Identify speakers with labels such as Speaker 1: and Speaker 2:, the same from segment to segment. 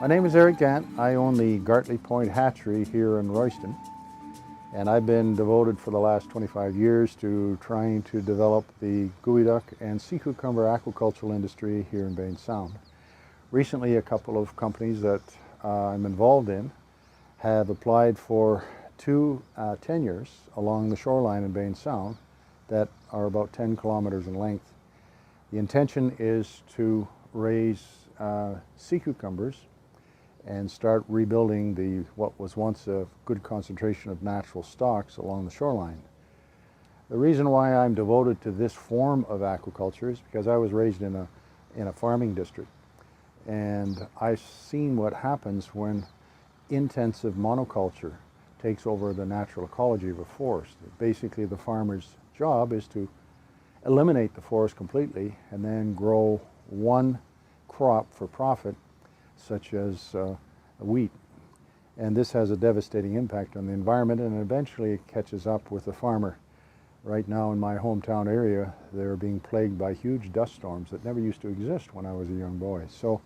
Speaker 1: My name is Eric Gant. I own the Gartley Point Hatchery here in Royston, and I've been devoted for the last 25 years to trying to develop the geoduck and sea cucumber aquaculture industry here in Bayne Sound. Recently, a couple of companies that I'm involved in have applied for two tenures along the shoreline in Bayne Sound that are about 10 kilometers in length. The intention is to raise sea cucumbers and start rebuilding what was once a good concentration of natural stocks along the shoreline. The reason why I'm devoted to this form of aquaculture is because I was raised in a farming district, and I've seen what happens when intensive monoculture takes over the natural ecology of a forest. Basically, the farmer's job is to eliminate the forest completely and then grow one crop for profit, such as wheat. And this has a devastating impact on the environment, and eventually it catches up with the farmer. Right now in my hometown area, they're being plagued by huge dust storms that never used to exist when I was a young boy. So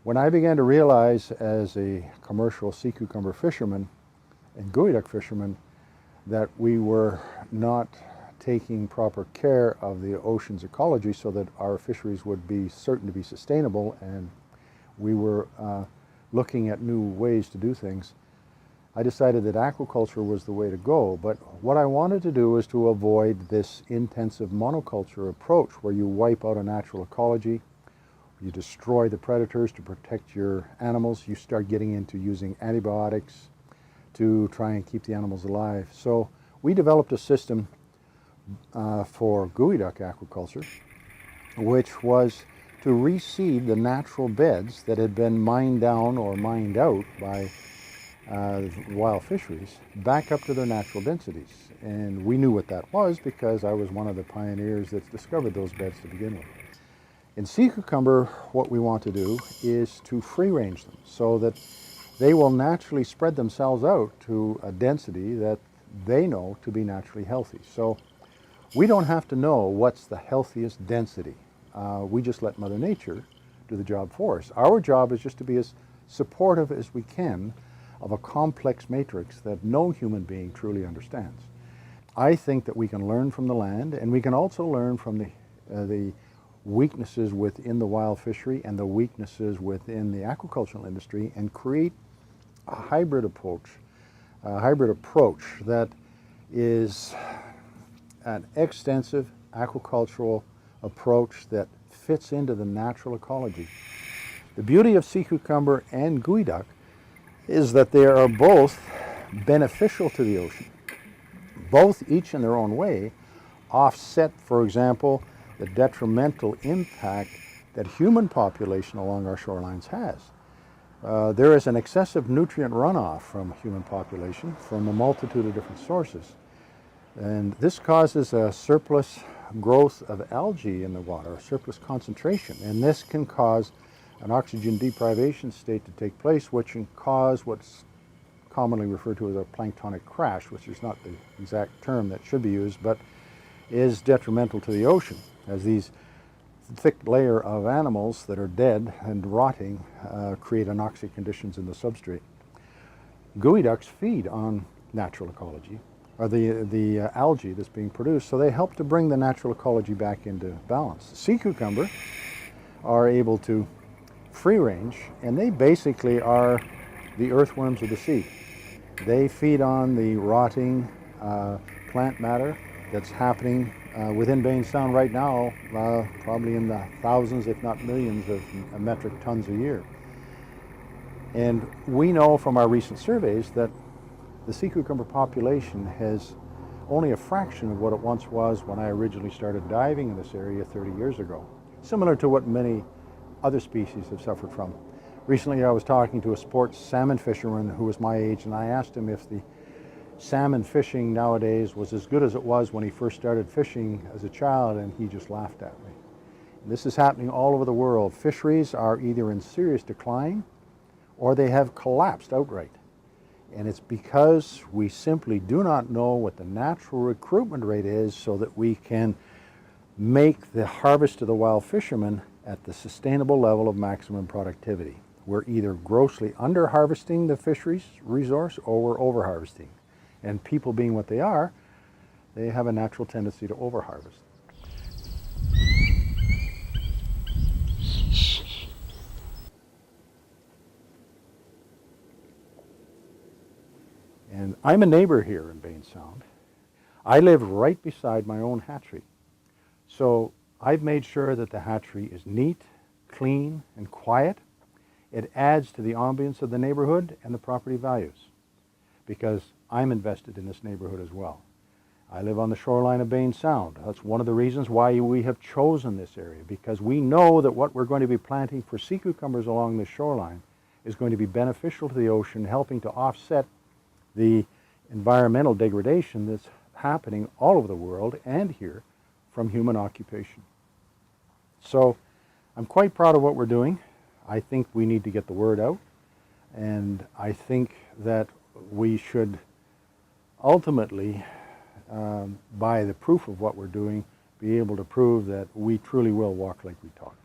Speaker 1: when I began to realize as a commercial sea cucumber fisherman and geoduck fisherman that we were not taking proper care of the ocean's ecology so that our fisheries would be certain to be sustainable, and we were looking at new ways to do things, I decided that aquaculture was the way to go. But what I wanted to do was to avoid this intensive monoculture approach where you wipe out a natural ecology, you destroy the predators to protect your animals, you start getting into using antibiotics to try and keep the animals alive. So we developed a system for geoduck aquaculture, which was to reseed the natural beds that had been mined down or mined out by wild fisheries back up to their natural densities. And we knew what that was because I was one of the pioneers that discovered those beds to begin with. In sea cucumber, what we want to do is to free range them so that they will naturally spread themselves out to a density that they know to be naturally healthy. So we don't have to know what's the healthiest density. We just let Mother Nature do the job for us. Our job is just to be as supportive as we can of a complex matrix that no human being truly understands. I think that we can learn from the land, and we can also learn from the weaknesses within the wild fishery and the weaknesses within the aquacultural industry, and create a hybrid approach that is an extensive aquacultural approach that fits into the natural ecology. The beauty of sea cucumber and geoduck is that they are both beneficial to the ocean. Both, each in their own way, offset, for example, the detrimental impact that human population along our shorelines has. There is an excessive nutrient runoff from human population from a multitude of different sources. And this causes a surplus growth of algae in the water, a surplus concentration. And this can cause an oxygen deprivation state to take place, which can cause what's commonly referred to as a planktonic crash, which is not the exact term that should be used, but is detrimental to the ocean, as these thick layer of animals that are dead and rotting create anoxic conditions in the substrate. Geoducks feed on natural ecology, or the algae that's being produced, so they help to bring the natural ecology back into balance. Sea cucumber are able to free range, and they basically are the earthworms of the sea. They feed on the rotting plant matter that's happening within Bayne Sound right now, probably in the thousands, if not millions of metric tons a year. And we know from our recent surveys that the sea cucumber population has only a fraction of what it once was when I originally started diving in this area 30 years ago, similar to what many other species have suffered from. Recently I was talking to a sports salmon fisherman who was my age, and I asked him if the salmon fishing nowadays was as good as it was when he first started fishing as a child, and he just laughed at me. And this is happening all over the world. Fisheries are either in serious decline or they have collapsed outright. And it's because we simply do not know what the natural recruitment rate is so that we can make the harvest of the wild fishermen at the sustainable level of maximum productivity. we're either grossly under-harvesting the fisheries resource or we're over-harvesting. And people being what they are, they have a natural tendency to over-harvest. And I'm a neighbor here in Bain Sound. I live right beside my own hatchery. So I've made sure that the hatchery is neat, clean, and quiet. It adds to the ambience of the neighborhood and the property values because I'm invested in this neighborhood as well. I live on the shoreline of Bain Sound. That's one of the reasons why we have chosen this area, because we know that what we're going to be planting for sea cucumbers along the shoreline is going to be beneficial to the ocean, helping to offset the environmental degradation that's happening all over the world and here from human occupation. So I'm quite proud of what we're doing. I think we need to get the word out, and I think that we should ultimately, by the proof of what we're doing, be able to prove that we truly will walk like we talk.